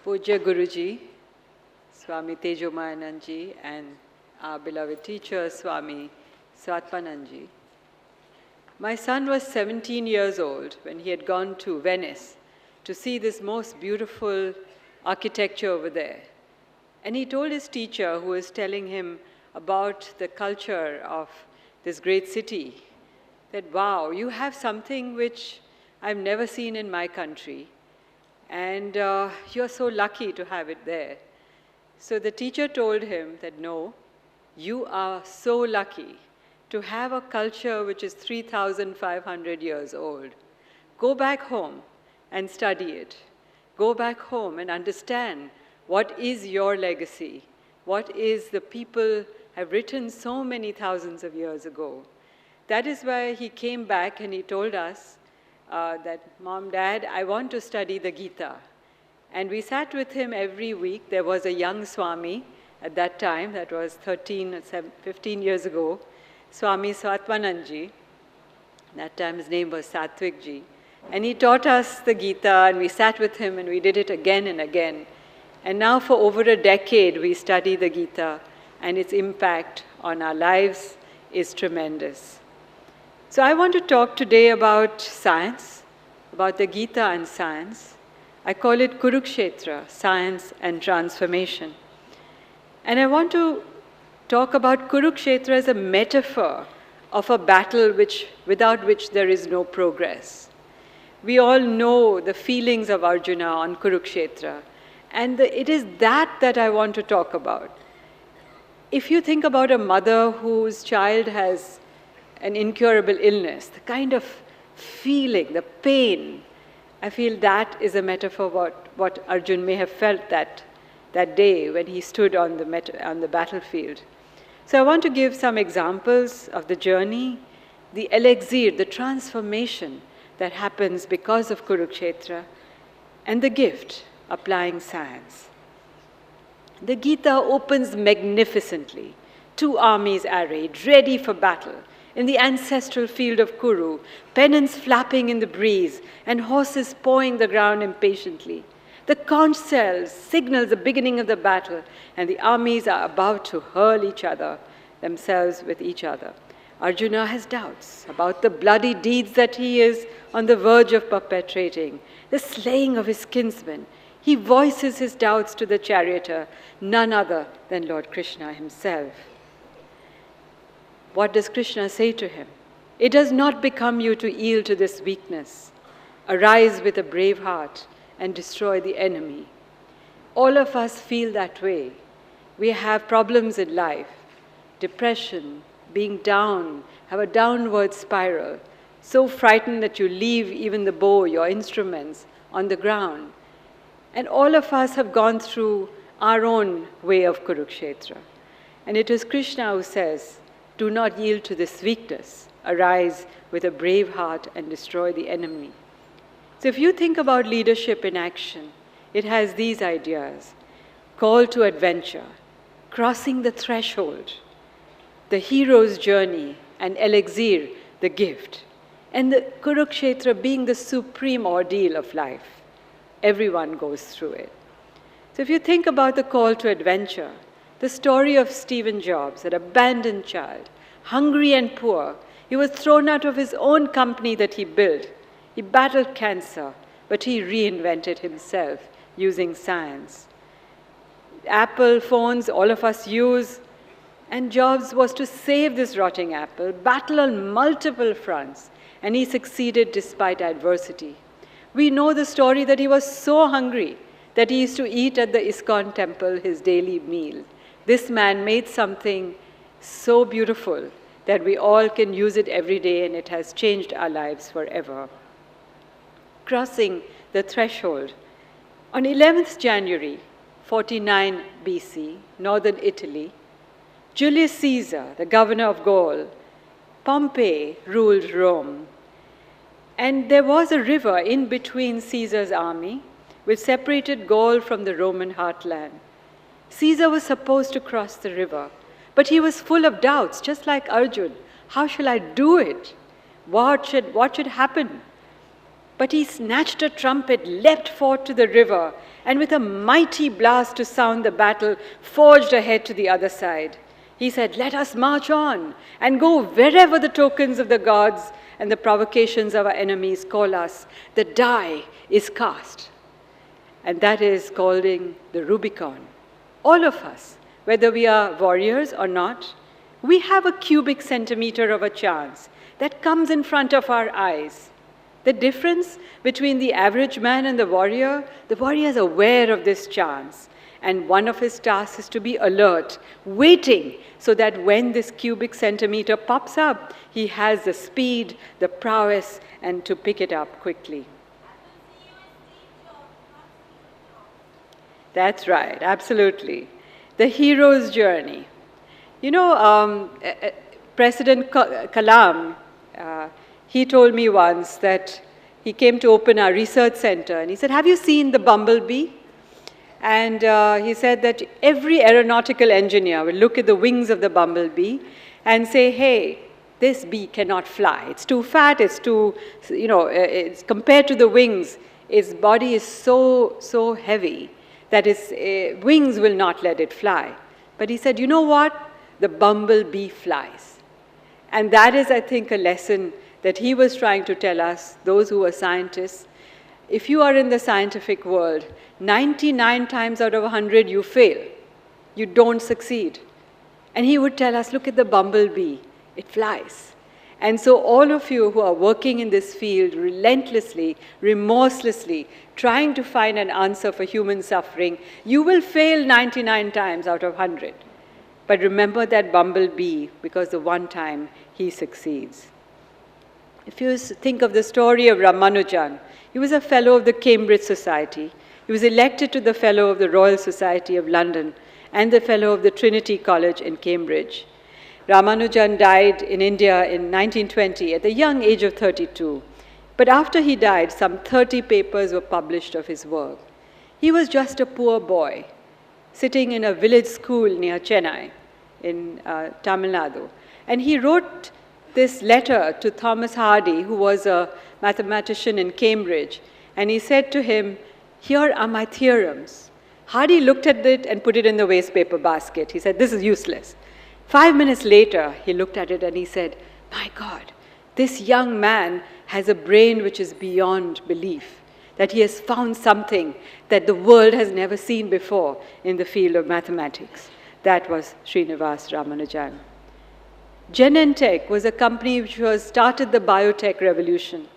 Pujya Guruji, Swami Tejomayananji, and our beloved teacher, Swami Swatpananji. My son was 17 years old when he had gone to Venice to see this most beautiful architecture over there. And he told his teacher, who was telling him about the culture of this great city, that, wow, you have something which I've never seen in my country. And you're so lucky to have it there. So the teacher told him that, no, you are so lucky to have a culture which is 3,500 years old. Go back home and study it. Go back home and understand what is your legacy, what is the people have written so many thousands of years ago. That is why he came back and he told us that, Mom, Dad, I want to study the Gita. And we sat with him every week. There was a young Swami at that time, that was 15 years ago, Swami Swatpananji. That time his name was Satwikji. And he taught us the Gita, and we sat with him and we did it again and again. And now for over a decade we study the Gita, and its impact on our lives is tremendous. So I want to talk today about science, about the Gita and science. I call it Kurukshetra, science and transformation. And I want to talk about Kurukshetra as a metaphor of a battle without which there is no progress. We all know the feelings of Arjuna on Kurukshetra, and it is that I want to talk about. If you think about a mother whose child has an incurable illness, the kind of feeling, the pain, I feel that is a metaphor what Arjun may have felt that day when he stood on the battlefield. So I want to give some examples of the journey, the elixir, the transformation that happens because of Kurukshetra, and the gift, applying science. The Gita opens magnificently. 2 armies arrayed, ready for battle. In the ancestral field of Kuru, pennons flapping in the breeze, and horses pawing the ground impatiently. The conch shells signal the beginning of the battle, and the armies are about to hurl themselves with each other. Arjuna has doubts about the bloody deeds that he is on the verge of perpetrating, the slaying of his kinsmen. He voices his doubts to the charioteer, none other than Lord Krishna himself. What does Krishna say to him? It does not become you to yield to this weakness. Arise with a brave heart and destroy the enemy. All of us feel that way. We have problems in life, depression, being down, have a downward spiral, so frightened that you leave even the bow, your instruments, on the ground. And all of us have gone through our own way of Kurukshetra. And it is Krishna who says, do not yield to this weakness. Arise with a brave heart and destroy the enemy. So if you think about leadership in action, it has these ideas. Call to adventure, crossing the threshold, the hero's journey, and elixir, the gift, and the Kurukshetra being the supreme ordeal of life. Everyone goes through it. So if you think about the call to adventure, the story of Stephen Jobs, an abandoned child, hungry and poor, he was thrown out of his own company that he built. He battled cancer, but he reinvented himself using science. Apple phones, all of us use, and Jobs was to save this rotting apple, battle on multiple fronts, and he succeeded despite adversity. We know the story that he was so hungry that he used to eat at the ISKCON temple his daily meal. This man made something so beautiful that we all can use it every day, and it has changed our lives forever. Crossing the threshold. On 11th January, 49 BC, northern Italy, Julius Caesar, the governor of Gaul, Pompey ruled Rome. And there was a river in between Caesar's army which separated Gaul from the Roman heartland. Caesar was supposed to cross the river, but he was full of doubts, just like Arjun. How shall I do it? What should happen? But he snatched a trumpet, leapt forth to the river, and with a mighty blast to sound the battle, forged ahead to the other side. He said, "Let us march on and go wherever the tokens of the gods and the provocations of our enemies call us. The die is cast." And that is calling the Rubicon. All of us, whether we are warriors or not, we have a cubic centimeter of a chance that comes in front of our eyes. The difference between the average man and the warrior is aware of this chance. And one of his tasks is to be alert, waiting, so that when this cubic centimeter pops up, he has the speed, the prowess, and to pick it up quickly. That's right, absolutely. The hero's journey. You know, President Kalam, he told me once that he came to open our research center, and he said, "Have you seen the bumblebee?" And he said that every aeronautical engineer will look at the wings of the bumblebee and say, "Hey, this bee cannot fly. It's too fat, it's too, it's compared to the wings, its body is so heavy that its wings will not let it fly." But he said, "You know what? The bumblebee flies." And that is, I think, a lesson that he was trying to tell us, those who are scientists. If you are in the scientific world, 99 times out of 100 you fail. You don't succeed. And he would tell us, look at the bumblebee, it flies. And so all of you who are working in this field relentlessly, remorselessly, trying to find an answer for human suffering, you will fail 99 times out of 100. But remember that bumblebee, because the one time he succeeds. If you think of the story of Ramanujan, he was a fellow of the Cambridge Society. He was elected to the fellow of the Royal Society of London and the fellow of the Trinity College in Cambridge. Ramanujan died in India in 1920 at the young age of 32. But after he died, some 30 papers were published of his work. He was just a poor boy sitting in a village school near Chennai in Tamil Nadu. And he wrote this letter to Thomas Hardy, who was a mathematician in Cambridge, and he said to him, "Here are my theorems." Hardy looked at it and put it in the wastepaper basket. He said, "This is useless." 5 minutes later, he looked at it and he said, "My God, this young man has a brain which is beyond belief, that he has found something that the world has never seen before in the field of mathematics." That was Srinivas Ramanujan. Genentech was a company which started the biotech revolution.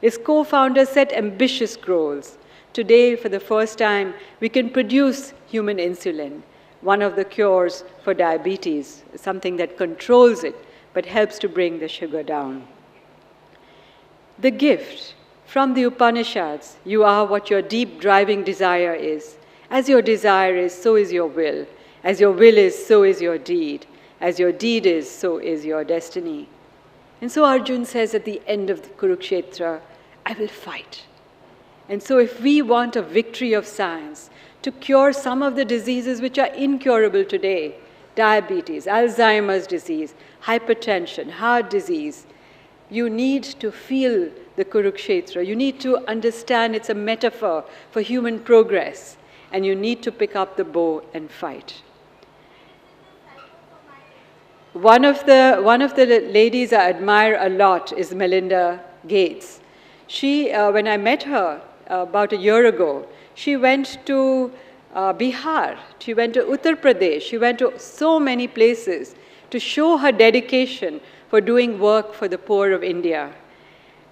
Its co-founders set ambitious goals. Today, for the first time, we can produce human insulin, one of the cures for diabetes, something that controls it but helps to bring the sugar down. The gift from the Upanishads, you are what your deep driving desire is. As your desire is, so is your will. As your will is, so is your deed. As your deed is, so is your destiny. And so Arjun says at the end of the Kurukshetra, I will fight. And so if we want a victory of science to cure some of the diseases which are incurable today, diabetes, Alzheimer's disease, hypertension, heart disease, you need to feel the Kurukshetra. You need to understand it's a metaphor for human progress. And you need to pick up the bow and fight. One of the ladies I admire a lot is Melinda Gates. She, when I met her about a year ago, she went to Bihar, she went to Uttar Pradesh, she went to so many places to show her dedication for doing work for the poor of India.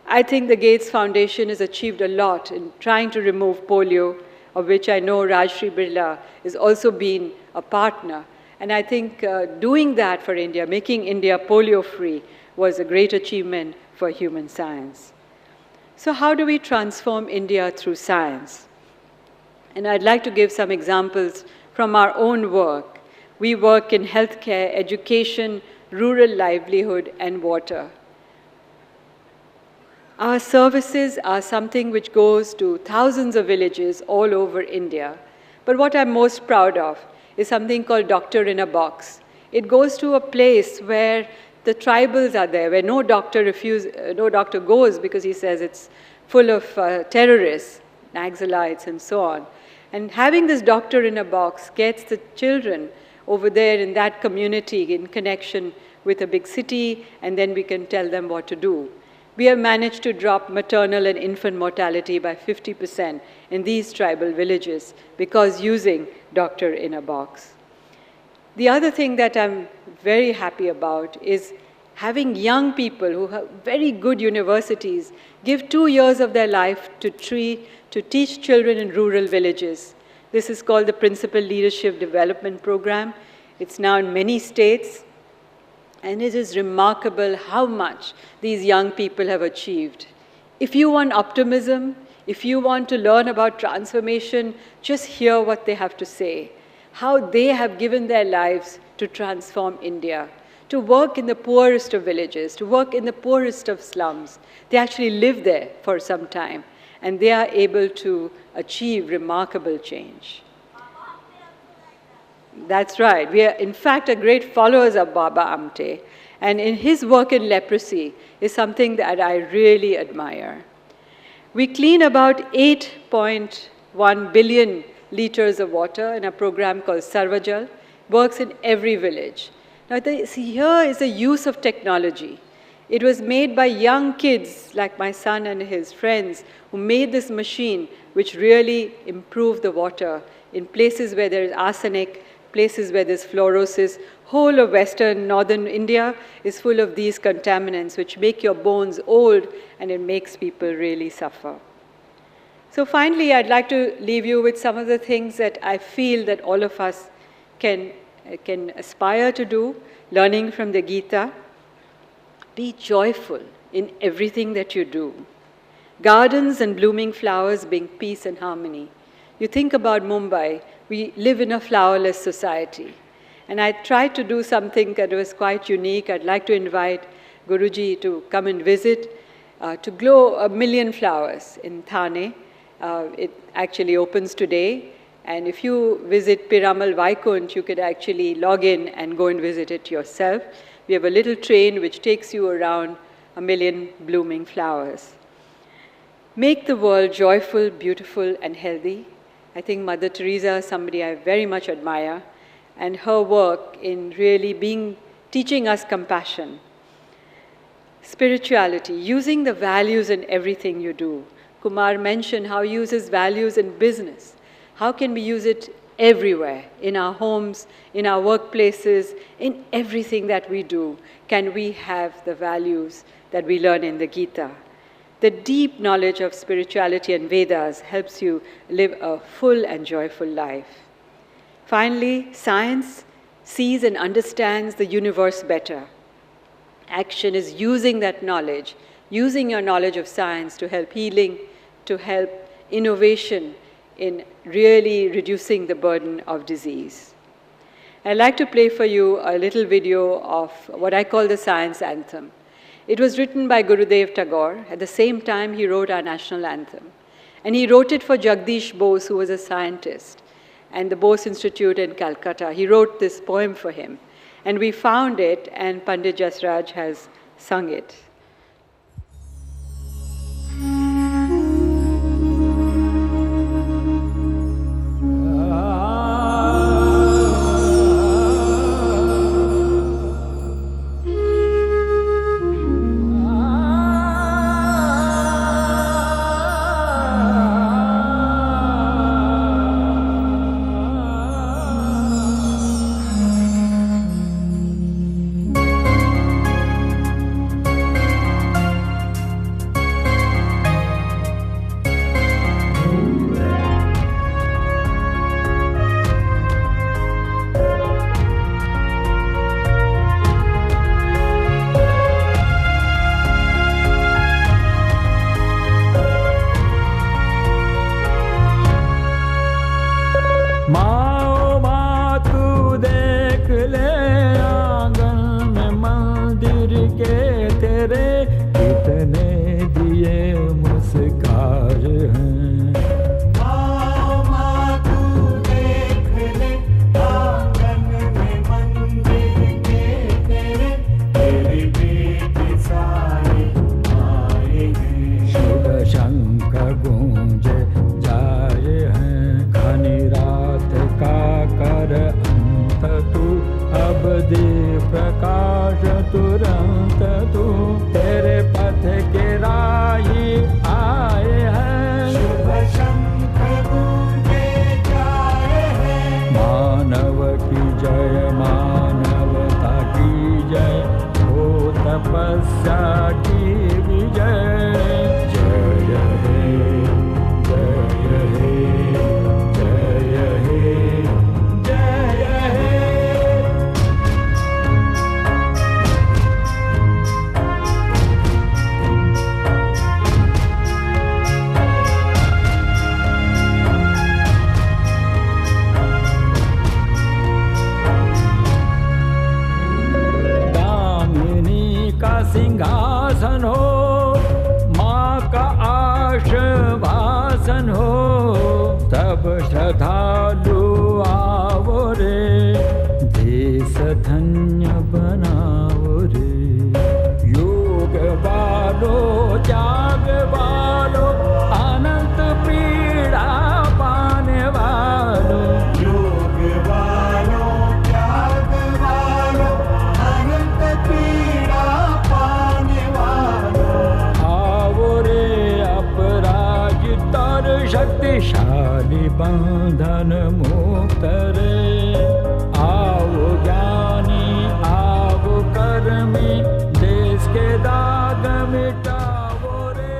I think the Gates Foundation has achieved a lot in trying to remove polio, of which I know Rajshri Birla has also been a partner. And I think doing that for India, making India polio-free, was a great achievement for human science. So how do we transform India through science? And I'd like to give some examples from our own work. We work in healthcare, education, rural livelihood, and water. Our services are something which goes to thousands of villages all over India. But what I'm most proud of is something called Doctor in a Box. It goes to a place where the tribals are there, where no doctor goes because he says it's full of terrorists, Naxalites and so on. And having this doctor in a box gets the children over there in that community in connection with a big city, and then we can tell them what to do. We have managed to drop maternal and infant mortality by 50% in these tribal villages because using doctor in a box. The other thing that I'm very happy about is having young people who have very good universities give 2 years of their life to teach children in rural villages. This is called the Principal Leadership Development Program. It's now in many states, and it is remarkable how much these young people have achieved. If you want optimism, if you want to learn about transformation, just hear what they have to say, how they have given their lives to transform India, to work in the poorest of villages, to work in the poorest of slums. They actually live there for some time, and they are able to achieve remarkable change. That's right. We are, in fact, great followers of Baba Amte, and in his work in leprosy is something that I really admire. We clean about 8.1 billion liters of water in a program called Sarvajal, works in every village. Now, here is the use of technology. It was made by young kids like my son and his friends who made this machine which really improved the water in places where there is arsenic, places where there's fluorosis. Whole of western, northern India is full of these contaminants which make your bones old, and it makes people really suffer. So finally, I'd like to leave you with some of the things that I feel that all of us can aspire to do, learning from the Gita. Be joyful in everything that you do. Gardens and blooming flowers bring peace and harmony. You think about Mumbai, we live in a flowerless society. And I tried to do something that was quite unique. I'd like to invite Guruji to come and visit, to grow 1 million flowers in Thane. It actually opens today. And if you visit Piramal Vaikunth, you could actually log in and go and visit it yourself. We have a little train which takes you around 1 million blooming flowers. Make the world joyful, beautiful, and healthy. I think Mother Teresa is somebody I very much admire, and her work in really teaching us compassion. Spirituality, using the values in everything you do. Kumar mentioned how he uses values in business. How can we use it everywhere, in our homes, in our workplaces, in everything that we do? Can we have the values that we learn in the Gita? The deep knowledge of spirituality and Vedas helps you live a full and joyful life. Finally, science sees and understands the universe better. Action is using that knowledge, using your knowledge of science to help healing, to help innovation in really reducing the burden of disease. I'd like to play for you a little video of what I call the science anthem. It was written by Gurudev Tagore. At the same time, he wrote our national anthem. And he wrote it for Jagdish Bose, who was a scientist, and the Bose Institute in Calcutta. He wrote this poem for him. And we found it, and Pandit Jasraj has sung it. सिंहासन हो, माँ का आशीर्वासन हो, सब श्रद्धालु आओ रे, देश धन्य बनाओ रे। योग वालो जाग वालो, अनंत पीड़ा पाने वालो, योग वालो त्याग वालो, अनंत पीड़ा पाने वालो, आओ रे अपराजित और शक्तिशाली बंधन मुक्त रे। आओ ज्ञानी आओ कर्मी, देश के दाग मिटाओ रे।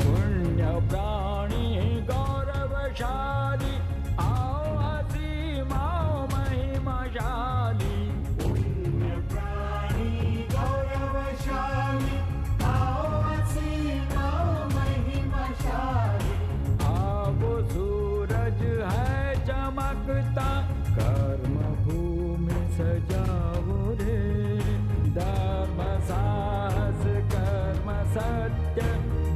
पुण्य प्राणी गौरवशाली, आओ असीम आओ महिमाशाली। पुण्य प्राणी गौरवशाली, आओ असीम आओ महिमाशाली। आओ सूरज है चमकता, कर्म भूमि सजाओ रे। धर्म साहस कर्म सत्य,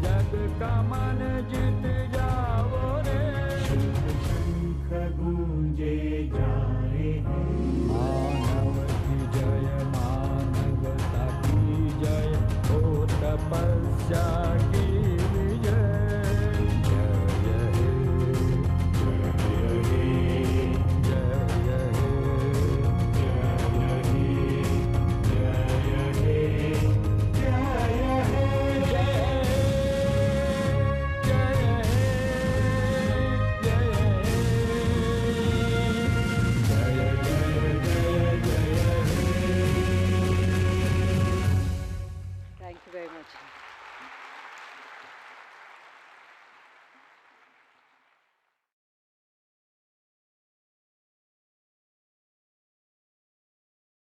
जग का मन जीत जाओ रे। शंख गूंजे जाए हैं, मानव की जय मानवता की जय, हो तपस्या की विजय। जय जय हे, जय हे, जय हे, Thank you very much.